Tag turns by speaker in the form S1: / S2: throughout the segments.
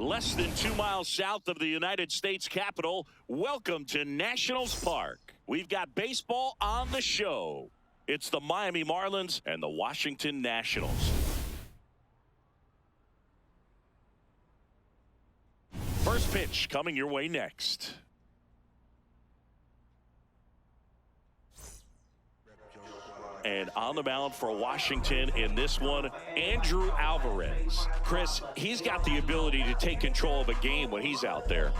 S1: Less than 2 miles south of the United States Capitol. Welcome to Nationals Park. We've got baseball on the show. It's the Miami Marlins and the Washington Nationals. First pitch coming your way next. And on the mound for Washington in this one, Andrew Alvarez. Chris, he's got the ability to take control of a game when he's out there.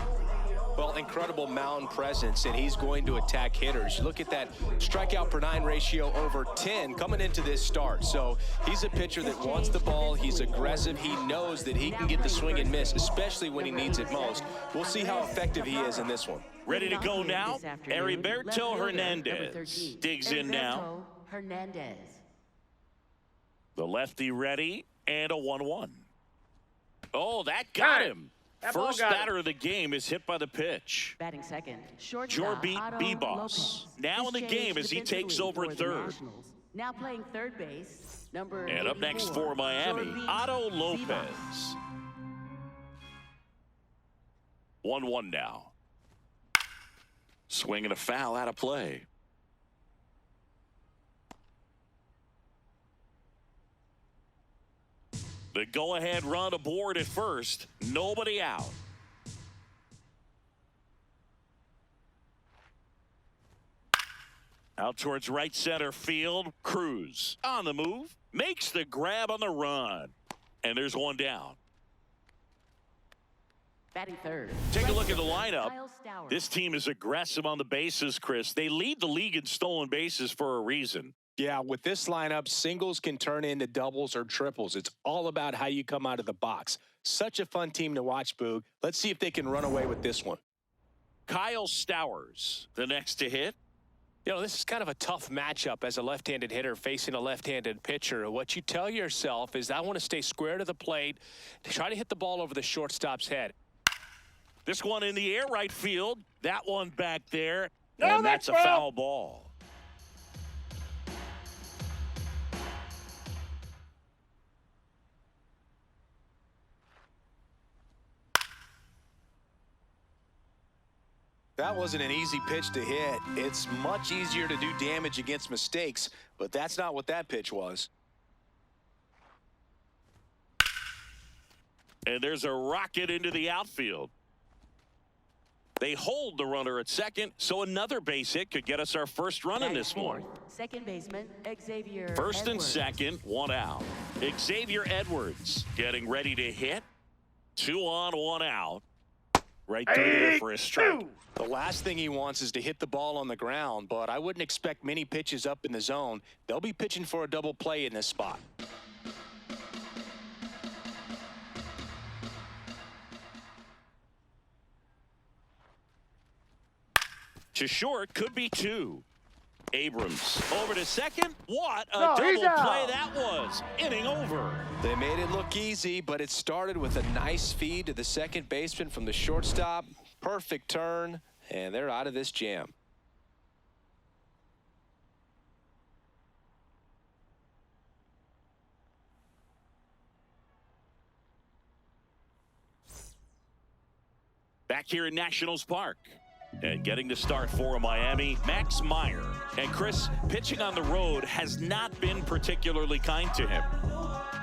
S2: Well, incredible mound presence, and he's going to attack hitters. Look at that strikeout per 9 ratio over 10 coming into this start. So he's a pitcher that wants the ball. He's aggressive. He knows that he can get the swing and miss, especially when he needs it most. We'll see how effective he is in this one.
S1: Ready to go now. Heriberto Hernandez digs in now.
S3: Hernandez.
S1: The lefty ready, and a 1-1. Oh, that got him. First batter of the game is hit by the pitch.
S3: Batting second,
S1: Jorbeat Bibas. Now in the game as he takes over third.
S3: Now playing third base, number
S1: And up next for Miami, Otto Lopez. 1-1 now. Swing and a foul out of play. The go-ahead run aboard at first. Nobody out. Out towards right center field. Cruz on the move. Makes the grab on the run. And there's one down.
S3: Batting third.
S1: Take a look at the lineup. This team is aggressive on the bases, Chris. They lead the league in stolen bases for a reason.
S2: Yeah, with this lineup, singles can turn into doubles or triples. It's all about how you come out of the box. Such a fun team to watch, Boog. Let's see if they can run away with this one.
S1: Kyle Stowers, the next to hit.
S2: You know, this is kind of a tough matchup as a left-handed hitter facing a left-handed pitcher. What you tell yourself is, I want to stay square to the plate, try to hit the ball over the shortstop's head.
S1: This one in the air right field. That one back there. And that's a foul ball.
S2: That wasn't an easy pitch to hit. It's much easier to do damage against mistakes, but that's not what that pitch was.
S1: And there's a rocket into the outfield. They hold the runner at second, so another base hit could get us our first run in this one.
S3: Second baseman, Xavier
S1: First and
S3: Edwards.
S1: second, one out. Xavier Edwards getting ready to hit. 2 on, 1 out. Right there for a strike.
S2: The last thing he wants is to hit the ball on the ground, but I wouldn't expect many pitches up in the zone. They'll be pitching for a double play in this spot.
S1: To short, could be 2. Abrams over to second. What a double play that was. Inning over.
S2: They made it look easy, but it started with a nice feed to the second baseman from the shortstop. Perfect turn, and they're out of this jam.
S1: Back here in Nationals Park. And getting to start for Miami, Max Meyer. And Chris, pitching on the road has not been particularly kind to him.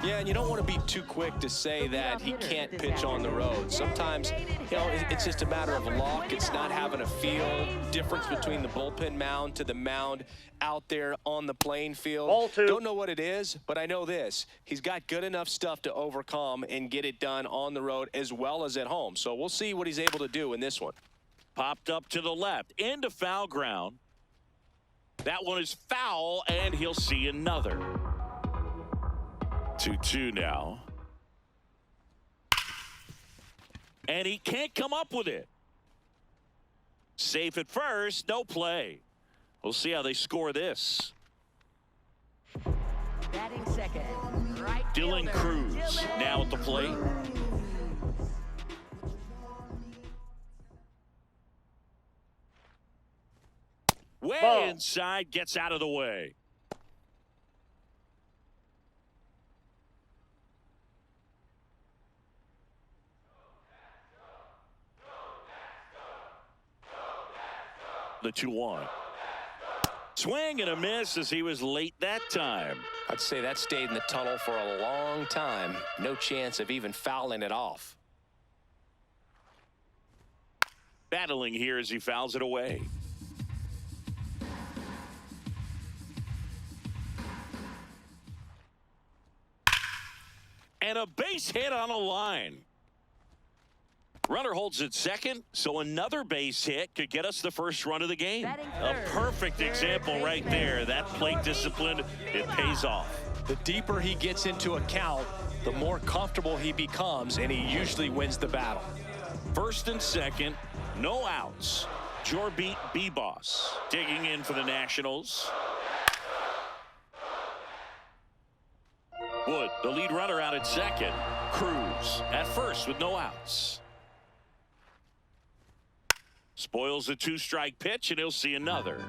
S2: Yeah, and you don't want to be too quick to say that he can't pitch on the road. Sometimes, you know, it's just a matter of luck. It's not having a feel. Difference between the bullpen mound to the mound out there on the playing field. Don't know what it is, but I know this. He's got good enough stuff to overcome and get it done on the road as well as at home. So we'll see what he's able to do in this one.
S1: Popped up to the left, into foul ground. That one is foul, and he'll see another. 2-2 now. And he can't come up with it. Safe at first, no play. We'll see how they score this.
S3: Batting second, right
S1: Dylan
S3: fielder,
S1: Cruz now at the plate. Way inside, gets out of the way. The 2-1. Swing and a miss as he was late that time.
S2: I'd say that stayed in the tunnel for a long time. No chance of even fouling it off.
S1: Battling here as he fouls it away. And a base hit on a line. Runner holds at second, so another base hit could get us the first run of the game. A perfect example right there. That plate discipline, it pays off.
S2: The deeper he gets into a count, the more comfortable he becomes, and he usually wins the battle.
S1: First and second, no outs. Jorbeat B-Boss digging in for the Nationals. Wood, the lead runner, out at second. Cruz at first with no outs. Spoils the 2-strike pitch, and he'll see another.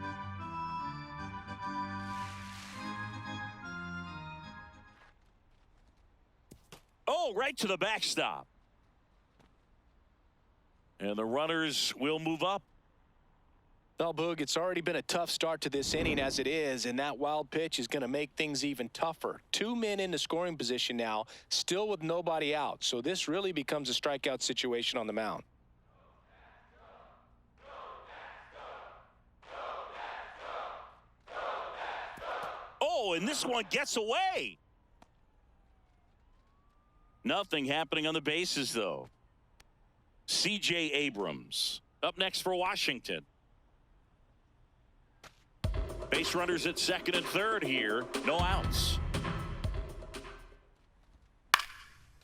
S1: Oh, right to the backstop. And the runners will move up.
S2: Well, Boog, it's already been a tough start to this inning as it is, and that wild pitch is going to make things even tougher. 2 men in the scoring position now, still with nobody out. So this really becomes a strikeout situation on the mound.
S1: Oh, and this one gets away. Nothing happening on the bases, though. C.J. Abrams up next for Washington. Base runners at second and third here. No outs.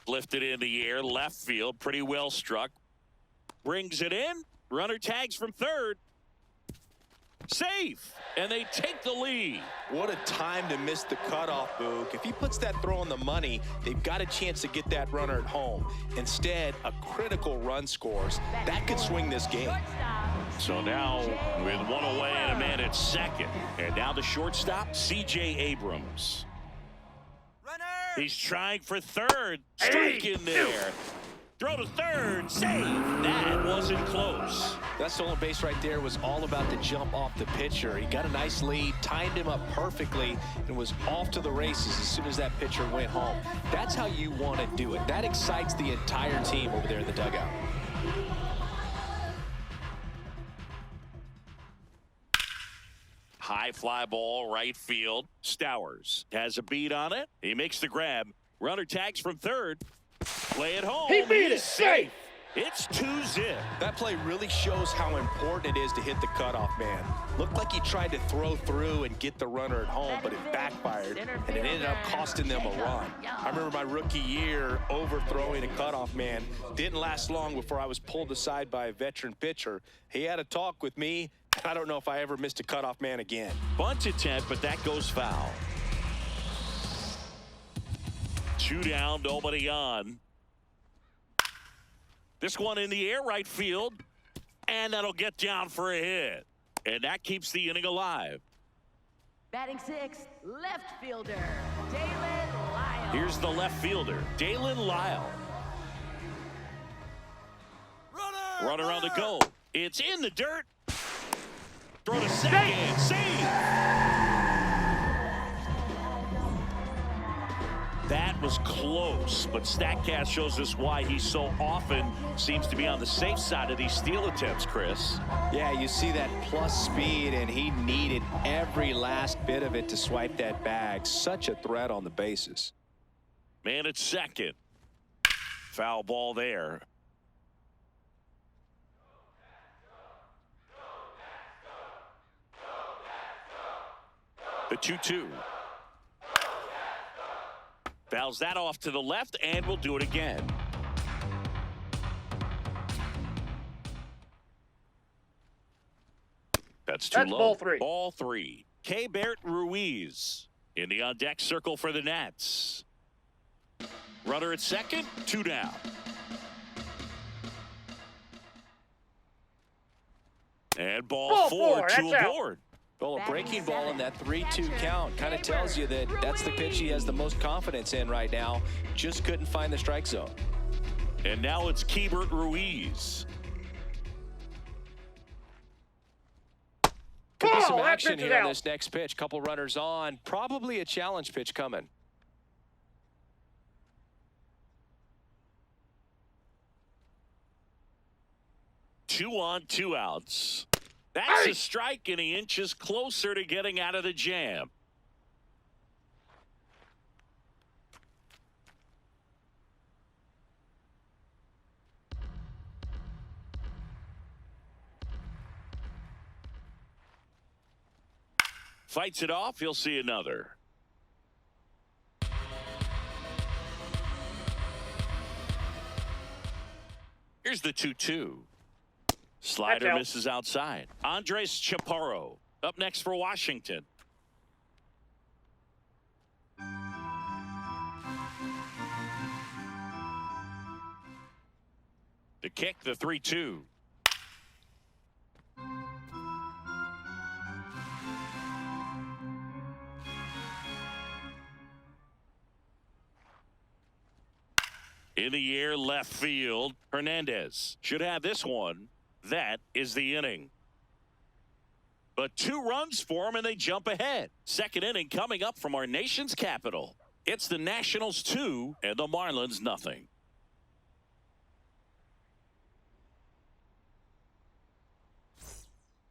S1: Lifted in the air, left field, pretty well struck. Brings it in. Runner tags from third. Safe, and they take the lead.
S2: What a time to miss the cutoff, Boog. If he puts that throw on the money, they've got a chance to get that runner at home. Instead, a critical run scores. That could swing this game.
S1: So now with one away and a man at second. And now the shortstop, C.J. Abrams.
S4: Runner!
S1: He's trying for third. Strike in there. Throw to third. Save. That wasn't close.
S2: That stolen base right there was all about the jump off the pitcher. He got a nice lead, timed him up perfectly, and was off to the races as soon as that pitcher went home. That's how you want to do it. That excites the entire team over there in the dugout.
S1: High fly ball, right field. Stowers has a beat on it. He makes the grab. Runner tags from third. Play it home.
S4: He beat it.
S1: Safe. It's 2-zip.
S2: That play really shows how important it is to hit the cutoff man. Looked like he tried to throw through and get the runner at home, but it backfired, and it ended up costing them a run. I remember my rookie year overthrowing a cutoff man. Didn't last long before I was pulled aside by a veteran pitcher. He had a talk with me. I don't know if I ever missed a cutoff man again.
S1: Bunt attempt, but that goes foul. 2 down, nobody on. This one in the air, right field, and that'll get down for a hit. And that keeps the inning alive.
S3: Batting sixth, left fielder, Dalen Lyle.
S1: Here's the left fielder, Dalen Lyle. Runner on the go. It's in the dirt. Throw to second. Save. That was close, but StatCast shows us why he so often seems to be on the safe side of these steal attempts, Chris.
S2: Yeah, you see that plus speed, and he needed every last bit of it to swipe that bag. Such a threat on the bases.
S1: Man at second. Foul ball there. The 2-2. Fouls that off to the left, and we'll do it again. That's too low.
S4: Ball three.
S1: Ball three. Keibert Ruiz in the on-deck circle for the Nats. Runner at second, 2 down. And ball four, 2 aboard.
S2: Well, a breaking ball in that 3-2 count kind of tells you that that's the pitch he has the most confidence in right now. Just couldn't find the strike zone.
S1: And now it's Keibert Ruiz.
S2: some
S4: that
S2: action
S4: pitch is
S2: here on
S4: out.
S2: this next pitch. Couple runners on. Probably a challenge pitch coming.
S1: Two on, two outs. That's a strike, and he inches closer to getting out of the jam. Fights it off. He'll see another. Here's the 2-2. Slider misses outside. Andres Chaparro up next for Washington. The kick, the 3-2. In the air, left field. Hernandez should have this one. That is the inning. But 2 runs for him, and they jump ahead. Second inning coming up from our nation's capital. It's the Nationals 2 and the Marlins nothing.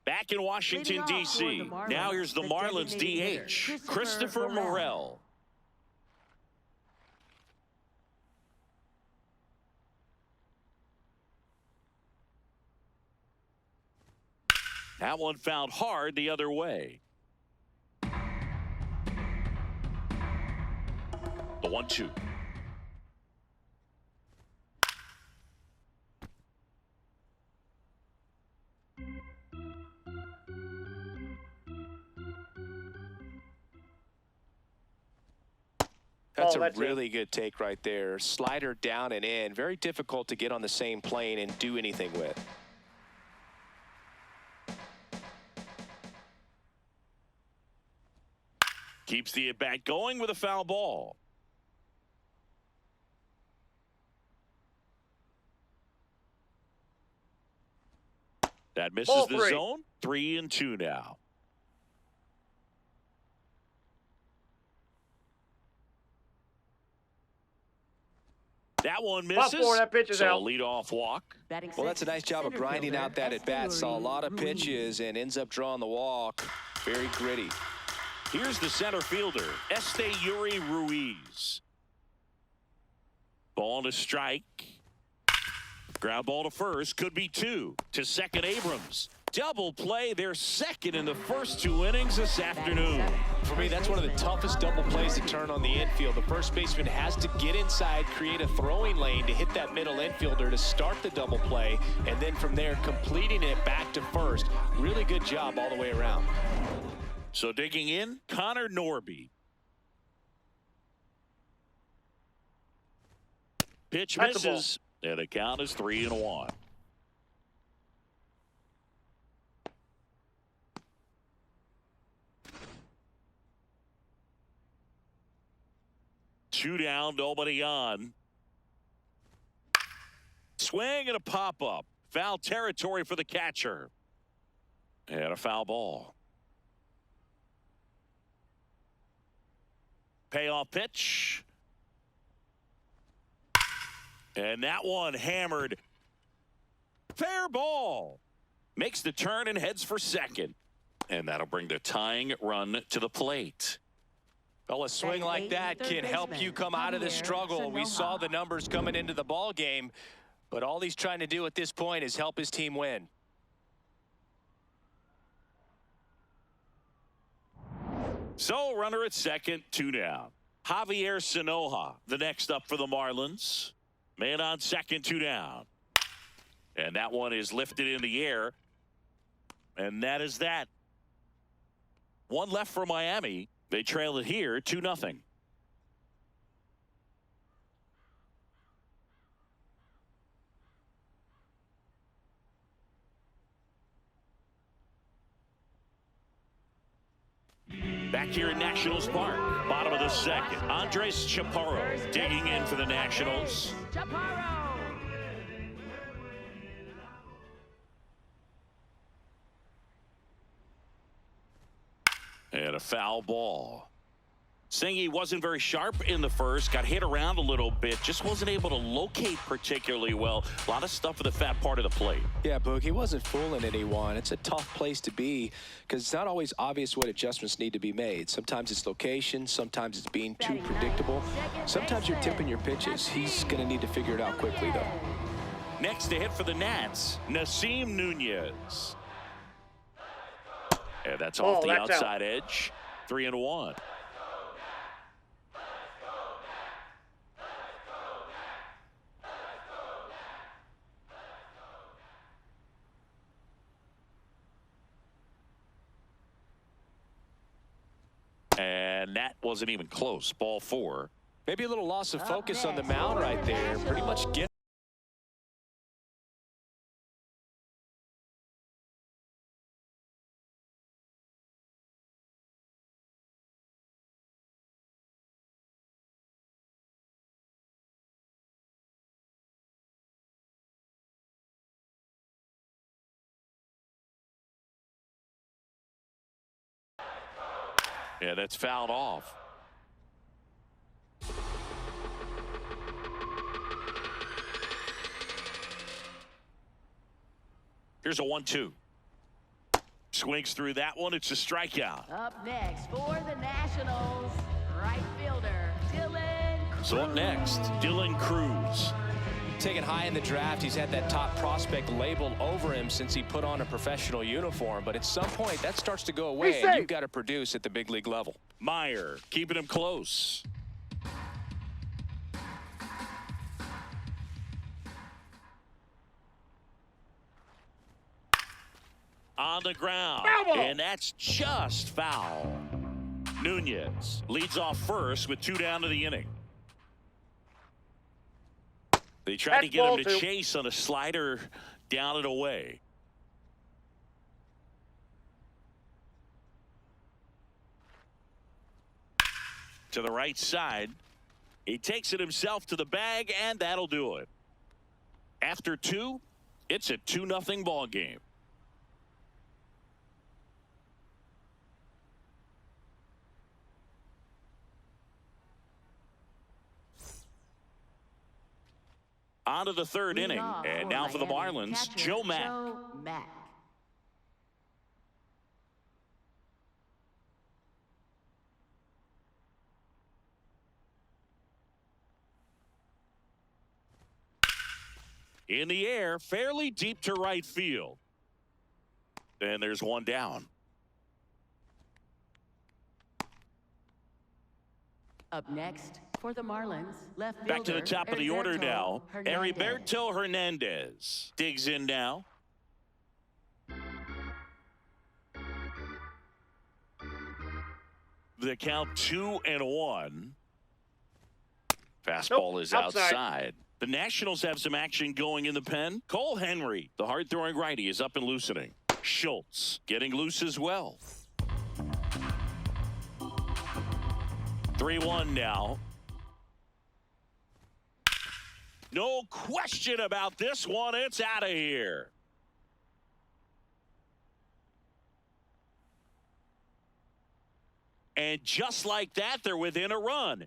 S1: Back in Washington, D.C. Now here's the Marlins DH, Christopher Morel. That one fouled hard the other way. The 1-2.
S2: That's a really good take right there. Slider down and in. Very difficult to get on the same plane and do anything with.
S1: Keeps the at-bat going with a foul ball. That misses the zone. 3-2 now. That one misses.
S4: That pitch is out.
S1: So a leadoff walk.
S2: Well, that's a nice job of grinding out that at-bat. Saw a lot of pitches and ends up drawing the walk. Very gritty.
S1: Here's the center fielder, Yuri Ruiz. Ball to strike. Ground ball to first. Could be 2. To second, Abrams. Double play. They're second in the first 2 innings this afternoon.
S2: For me, that's one of the toughest double plays to turn on the infield. The first baseman has to get inside, create a throwing lane to hit that middle infielder to start the double play, and then from there completing it back to first. Really good job all the way around.
S1: So digging in, Connor Norby. Pitch misses, and the count is 3-1. Two down, nobody on. Swing and a pop-up. Foul territory for the catcher. And a foul ball. Payoff pitch. And that one hammered. Fair ball. Makes the turn and heads for second. And that'll bring the tying run to the plate.
S2: Well, a swing like that can help you come out of the struggle. We saw the numbers coming into the ball game, but all he's trying to do at this point is help his team win.
S1: So, runner at second, 2 down. Javier Sanoja, the next up for the Marlins. Man on second, 2 down. And that one is lifted in the air. And that is that. One left for Miami. They trail it here, 2-0. Back here in Nationals Park, bottom of the second. Andres Chaparro digging in for the Nationals. And a foul ball. Saying he wasn't very sharp in the first, got hit around a little bit, just wasn't able to locate particularly well. A lot of stuff in the fat part of the plate.
S2: Yeah, Boog, he wasn't fooling anyone. It's a tough place to be because it's not always obvious what adjustments need to be made. Sometimes it's location, sometimes it's being too predictable. Sometimes you're tipping your pitches. He's going to need to figure it out quickly, though.
S1: Next to hit for the Nats, Nasim Nunez. And that's off the outside edge. 3-1. And that wasn't even close. Ball 4.
S2: Maybe a little loss of focus on the mound right there. Pretty much get.
S1: Yeah, that's fouled off. Here's a 1-2. Swings through that one. It's a strikeout.
S3: Up next for the Nationals, right fielder Dylan Cruz.
S1: So up next, Dylan Cruz.
S2: Taken high in the draft, he's had that top prospect label over him since he put on a professional uniform. But at some point, that starts to go away, and you've got to produce at the big league level.
S1: Meyer keeping him close. On the ground, and that's just foul. Nunez leads off first with 2 down to the inning. They tried to get him to chase on a slider down and away. To the right side. He takes it himself to the bag, and that'll do it. After 2, it's a 2-0 ball game. On to the 3rd inning, and now for the Marlins, Joe Mack. In the air, fairly deep to right field. And there's 1 down.
S3: Up next for the Marlins, left fielder.
S1: Back to the top of the order now. Heriberto Hernandez digs in now. The count 2-1. Fastball is outside. The Nationals have some action going in the pen. Cole Henry, the hard-throwing righty, is up and loosening. Schultz getting loose as well. 3-1 now. No question about this one. It's out of here. And just like that, they're within a run.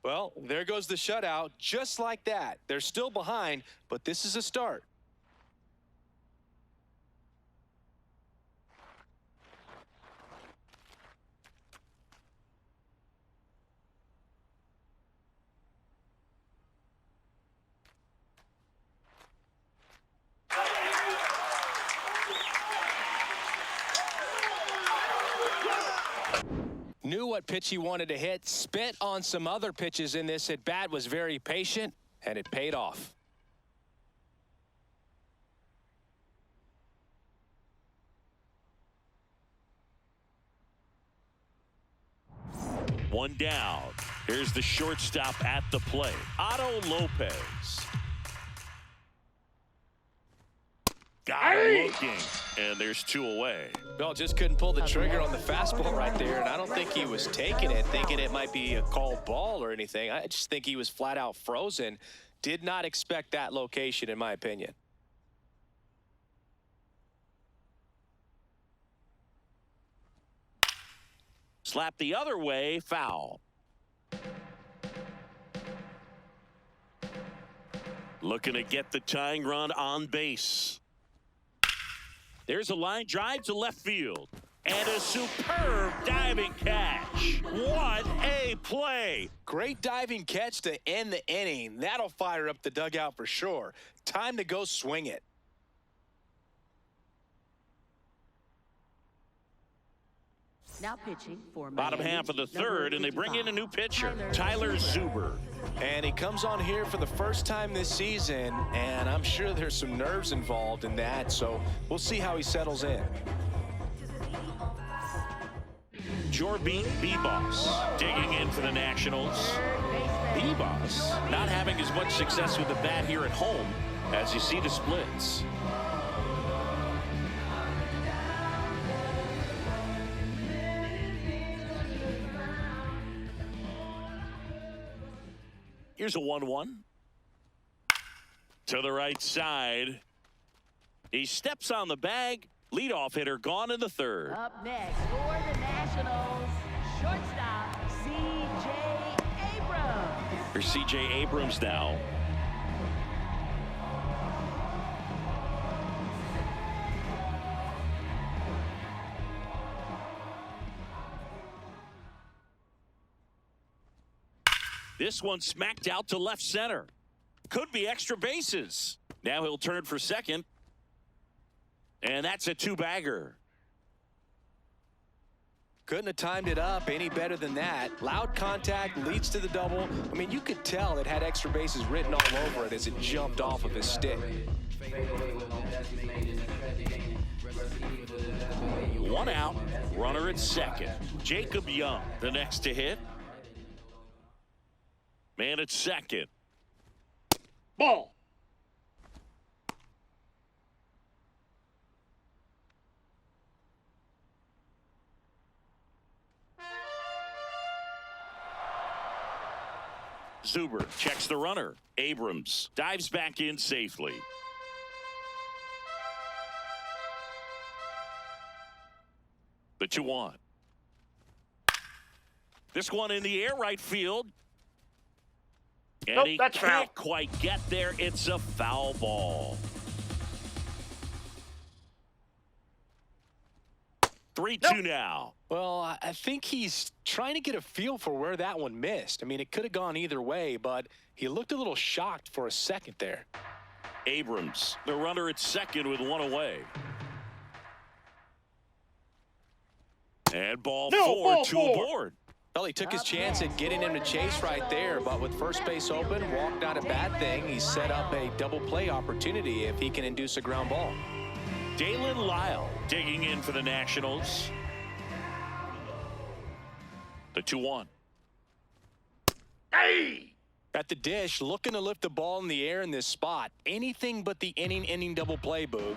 S2: Well, there goes the shutout. Just like that. They're still behind, but this is a start. Knew what pitch he wanted to hit, spent on some other pitches in this at bat, was very patient, and it paid off.
S1: One down. Here's the shortstop at the plate, Otto Lopez. Got him looking, and there's 2 away.
S2: Well, just couldn't pull the trigger on the fastball right there, and I don't think he was taking it, thinking it might be a called ball or anything. I just think he was flat out frozen. Did not expect that location, in my opinion.
S1: Slap the other way, foul. Looking to get the tying run on base. There's a line drive to left field. And a superb diving catch. What a play.
S2: Great diving catch to end the inning. That'll fire up the dugout for sure. Time to go swing it.
S3: Now pitching for
S1: Bottom
S3: Miami,
S1: half of the third, and they bring in a new pitcher,
S3: Tyler
S1: Zuber.
S2: And he comes on here for the first time this season, and I'm sure there's some nerves involved in that, so we'll see how he settles in.
S1: Jorbeat Beboss digging in for the Nationals. Beboss not having as much success with the bat here at home as you see the splits. Here's a 1-1. To the right side. He steps on the bag. Leadoff hitter gone in the third.
S3: Up next for the Nationals, shortstop C.J. Abrams.
S1: Here's C.J. Abrams now. This one smacked out to left center. Could be extra bases. Now he'll turn for second. And that's a two-bagger.
S2: Couldn't have timed it up any better than that. Loud contact leads to the double. I mean, you could tell it had extra bases written all over it as it jumped off of his stick.
S1: One out, runner at second. Jacob Young, the next to hit. Man at second. Ball. Zuber checks the runner. Abrams dives back in safely. The 2-1. This one in the air right field. And
S4: Nope,
S1: he
S4: that's
S1: can't
S4: foul.
S1: quite get there. It's a foul ball. 3-2 now.
S2: Well, I think he's trying to get a feel for where that one missed. I mean, it could have gone either way, but he looked a little shocked for a second there.
S1: Abrams, the runner at second with one away. And ball four, two aboard.
S2: Well, he took his chance at getting him to chase right there, but with first base open, walk not a bad thing. He set up a double play opportunity if he can induce a ground ball.
S1: Dalen Lyle digging in for the Nationals. The 2-1.
S4: Hey!
S2: At the dish, looking to lift the ball in the air in this spot. Anything but the inning double play, Boog.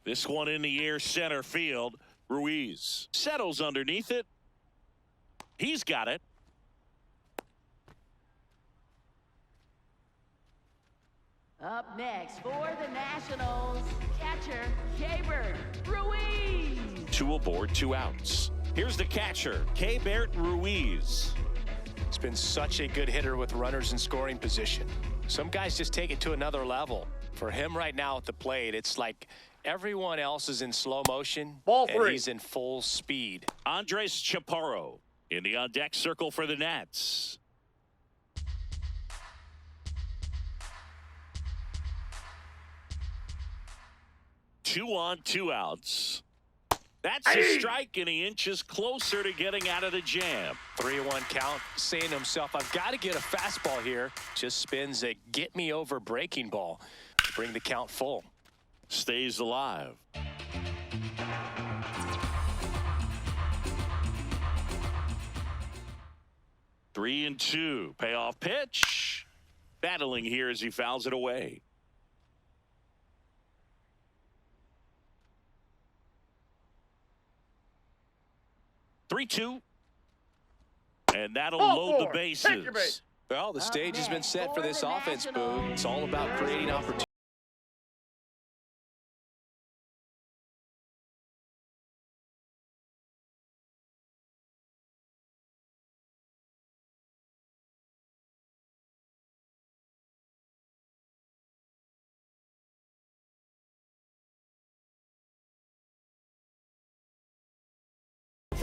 S1: This one in the air center field. Ruiz settles underneath it. He's got it.
S3: Up next for the Nationals, catcher Keibert Ruiz.
S1: Two aboard, two outs. Here's the catcher, Keibert Ruiz.
S2: He's been such a good hitter with runners in scoring position. Some guys just take it to another level. For him right now at the plate, it's like everyone else is in slow motion,
S4: Ball
S2: and
S4: three.
S2: he's in full speed.
S1: Andres Chaparro in the on-deck circle for the Nats. Two on, two outs. That's a strike, and he inches closer to getting out of the jam.
S2: 3-1 count, saying to himself, I've got to get a fastball here. Just spins a get-me-over breaking ball to bring the count full.
S1: Stays alive. Three and two. Payoff pitch. Battling here as he fouls it away. 3-2. And that'll load the bases.
S2: Well, the stage has been set for this offense, Boo. It's all about creating opportunities.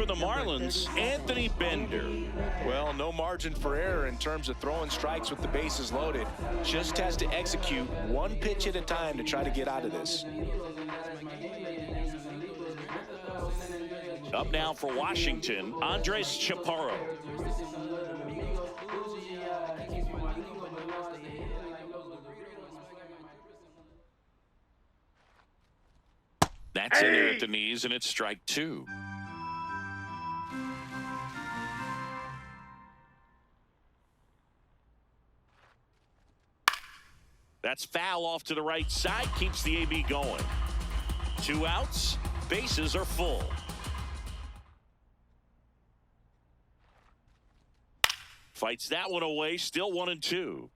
S1: for the Marlins, Anthony Bender.
S2: Well, no margin for error in terms of throwing strikes with the bases loaded. Just has to execute one pitch at a time to try to get out of this.
S1: Up now for Washington, Andres Chaparro. That's in there at the knees, and it's strike two. That's foul off to the right side, keeps the AB going. 2 outs, bases are full. Fights that one away, still 1-2.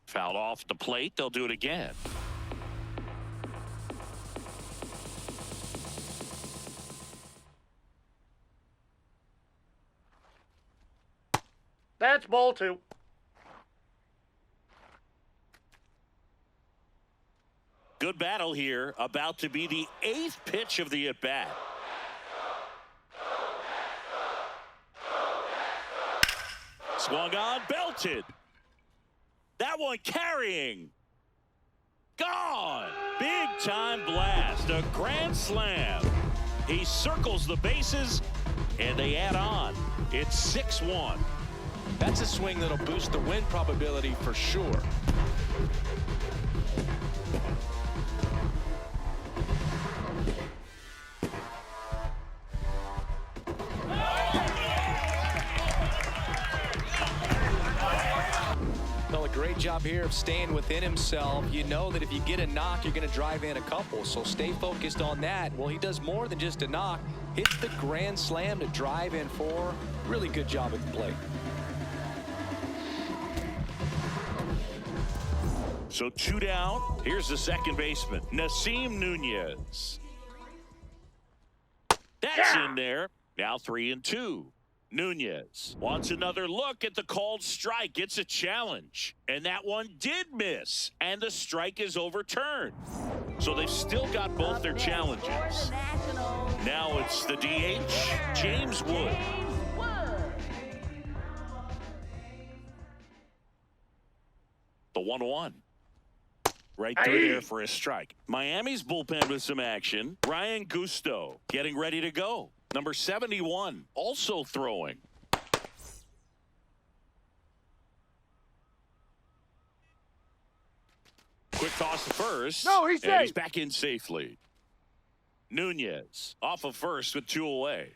S1: Fouled off the plate, they'll do it again.
S4: That's ball 2.
S1: Good battle here, about to be the 8th pitch of the at-bat. Swung on, belted. That one carrying. Gone. Big time blast, a grand slam. He circles the bases, and they add on. It's 6-1.
S2: That's a swing that'll boost the win probability for sure. Well, a great job here of staying within himself. You know that if you get a knock, you're going to drive in a couple. So stay focused on that. Well, he does more than just a knock. Hits the grand slam to drive in 4. Really good job at the plate.
S1: So 2 down. Here's the second baseman, Nasim Nunez. That's in there. Now 3-2. Nunez wants another look at the called strike. It's a challenge. And that one did miss. And the strike is overturned. So they've still got both their challenges. Now it's the DH, James Wood. The 1-1. Right through there for a strike. Miami's bullpen with some action. Ryan Gusto getting ready to go. Number 71 also throwing. Quick toss to first.
S4: No, he's safe.
S1: And he's back in safely. Nunez off of first with 2 away.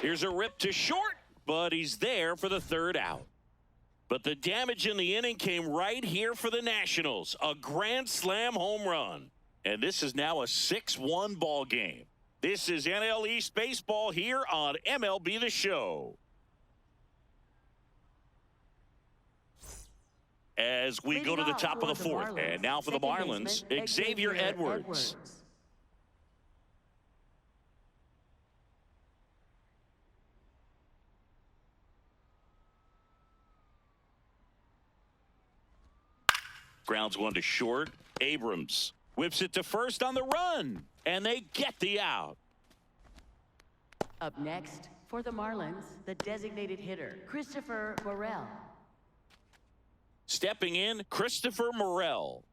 S1: Here's a rip to short, but he's there for the 3rd out. But the damage in the inning came right here for the Nationals. A grand slam home run. And this is now a 6-1 ball game. This is NL East Baseball here on MLB The Show. As we go to the top of the 4th. And now for the Marlins, Xavier Edwards. Grounds one to short. Abrams whips it to first on the run, and they get the out.
S3: Up next for the Marlins, the designated hitter, Christopher Morel.
S1: Stepping in, Christopher Morel.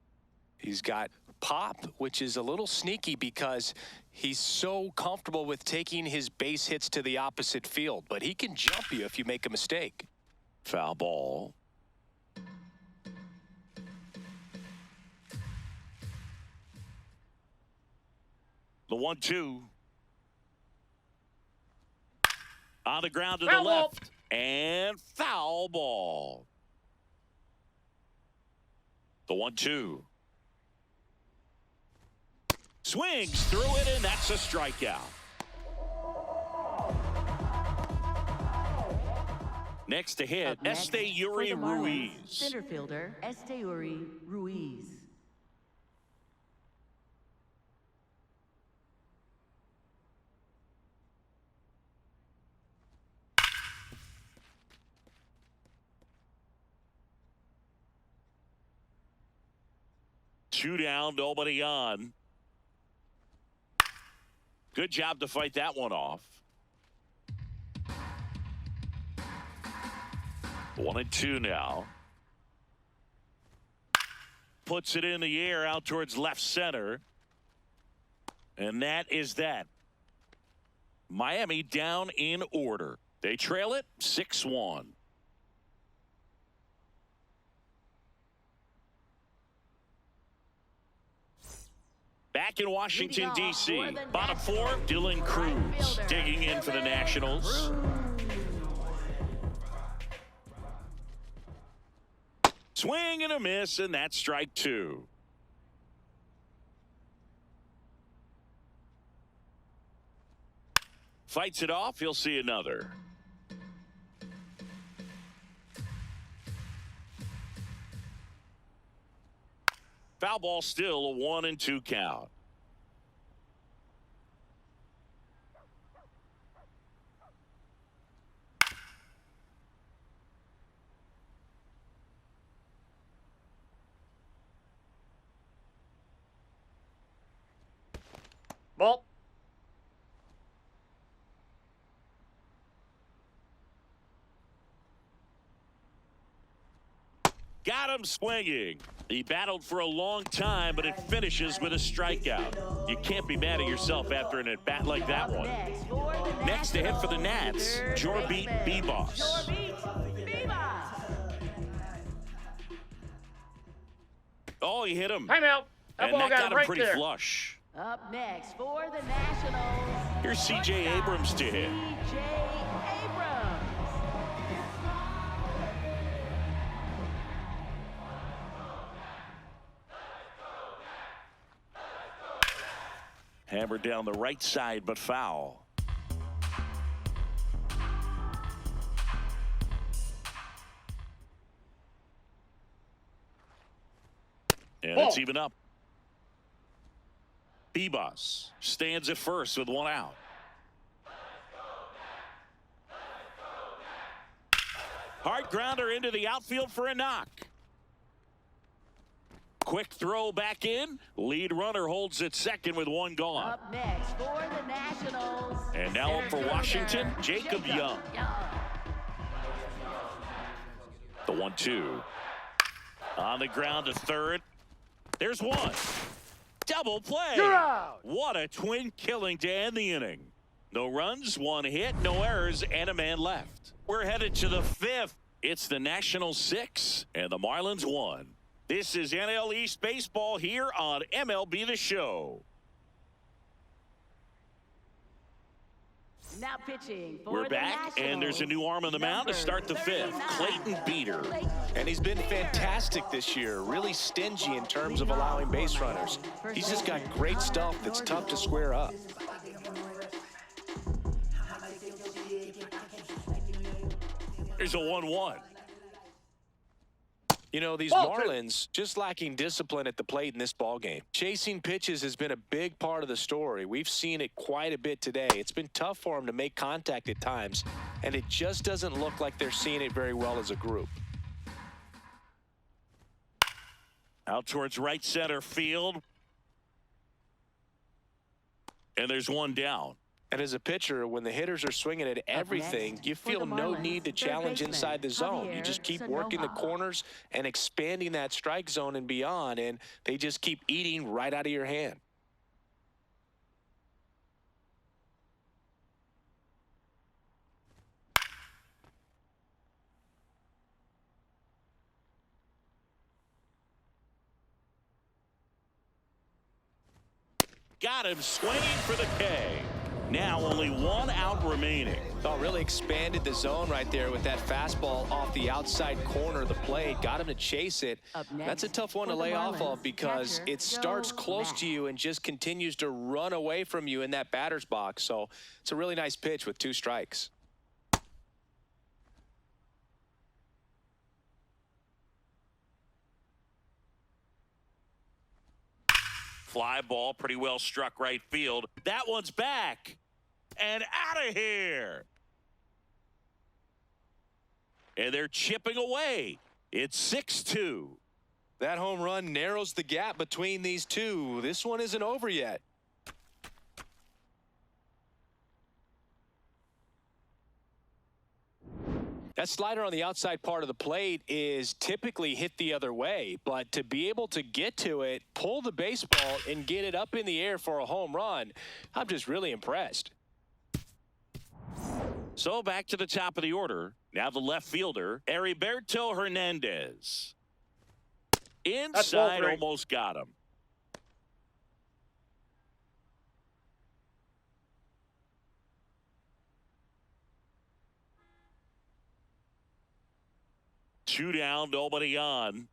S2: He's got pop, which is a little sneaky because he's so comfortable with taking his base hits to the opposite field, but he can jump you if you make a mistake.
S1: Foul ball. The 1-2. On the ground to the left. And foul ball. The 1-2. Swings through it, and that's a strikeout. Next to hit,
S3: Up next,
S1: Esteury
S3: for the Marlins,
S1: Ruiz.
S3: center fielder Esteury Ruiz.
S1: Two down, nobody on. Good job to fight that one off. 1-2 now. Puts it in the air out towards left center. And that is that. Miami down in order. They trail it 6-1. Back in Washington, D.C. Bottom four, Dylan Cruz digging in for the Nationals. Swing and a miss, and that's strike two. Fights it off, he'll see another. Foul ball, still a 1-2 count.
S4: Ball.
S1: Got him swinging. He battled for a long time, but it finishes with a strikeout. You can't be mad at yourself after an at-bat like that one. Next to hit for the Nats, Jorbeat Bebos. Oh, he hit him.
S4: Time out. That
S1: And
S4: ball
S1: that
S4: got
S1: got
S4: him
S1: him
S4: right
S1: pretty
S4: there.
S1: flush.
S3: Up next for the Nationals.
S1: Here's C.J. Abrams to hit.
S3: C.J. Abrams.
S1: Hammered down the right side, but foul. And it's even up. Bebos stands at first with one out. Hard grounder into the outfield for a knock. Quick throw back in. Lead runner holds at second with one gone.
S3: Up next for the Nationals.
S1: And now up for Washington, Jacob Young. The 1-2. On the ground to third. There's one. Double play.
S4: You're out.
S1: What a twin killing to end the inning. No runs, one hit, no errors, and a man left. We're headed to the fifth. It's the Nationals 6 and the Marlins 1. This is NL East Baseball here on MLB The Show.
S3: Now pitching for
S1: We're
S3: the
S1: back,
S3: Nationals.
S1: and there's a new arm on the mound to start the fifth.
S3: Number
S1: Clayton
S3: 39.
S1: Beeter.
S2: And he's been fantastic this year. Really stingy in terms of allowing base runners. He's just got great stuff that's tough to square up.
S1: There's a 1-1.
S2: You know, these
S4: Ball two.
S2: Marlins just lacking discipline at the plate in this ballgame. Chasing pitches has been a big part of the story. We've seen it quite a bit today. It's been tough for them to make contact at times, and it just doesn't look like they're seeing it very well as a group.
S1: Out towards right center field. And there's one down.
S2: And as a pitcher, when the hitters are swinging at everything,
S3: next,
S2: you
S3: for the
S2: feel no
S3: Marlins,
S2: need to
S3: third
S2: challenge
S3: baseman,
S2: inside the zone. You
S3: Javier
S2: just keep working the
S3: Sanoja.
S2: corners and expanding that strike zone and beyond, and they just keep eating right out of your hand.
S1: Got him swinging for the K. Now only one out remaining.
S2: Oh, really expanded the zone right there with that fastball off the outside corner of the plate. Got him to chase it.
S3: Up
S2: That's a
S3: next
S2: tough one
S3: for
S2: to
S3: the
S2: lay off
S3: Marlins,
S2: of because
S3: catcher,
S2: it starts
S3: Joe
S2: close
S3: Mack.
S2: to you and just continues to run away from you in that batter's box. So it's a really nice pitch with 2 strikes.
S1: Fly ball, pretty well struck right field. That one's back and out of here. And they're chipping away. It's 6-2.
S2: That home run narrows the gap between these two. This one isn't over yet. That slider on the outside part of the plate is typically hit the other way, but to be able to get to it, pull the baseball, and get it up in the air for a home run, I'm just really impressed.
S1: So back to the top of the order. Now the left fielder, Heriberto Hernandez. Inside, almost got him. Two down, nobody on.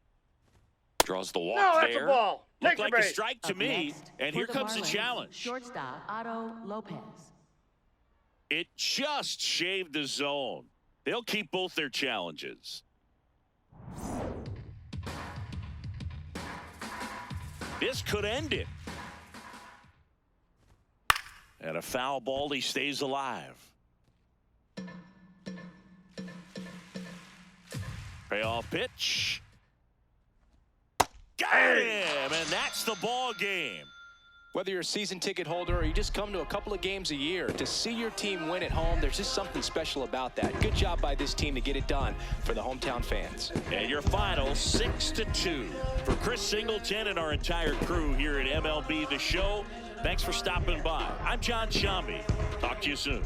S1: Draws the walk there.
S4: That's a ball.
S1: Looked like a strike to me. And here comes the
S3: Marlins,
S1: challenge.
S3: Shortstop Otto Lopez.
S1: It just shaved the zone. They'll keep both their challenges. This could end it. And a foul ball, he stays alive. Payoff pitch. Got him, and that's the ball game.
S2: Whether you're a season ticket holder or you just come to a couple of games a year, to see your team win at home, there's just something special about that. Good job by this team to get it done for the hometown fans.
S1: And your final 6-2. For Chris Singleton and our entire crew here at MLB The Show, thanks for stopping by. I'm John Shambi. Talk to you soon.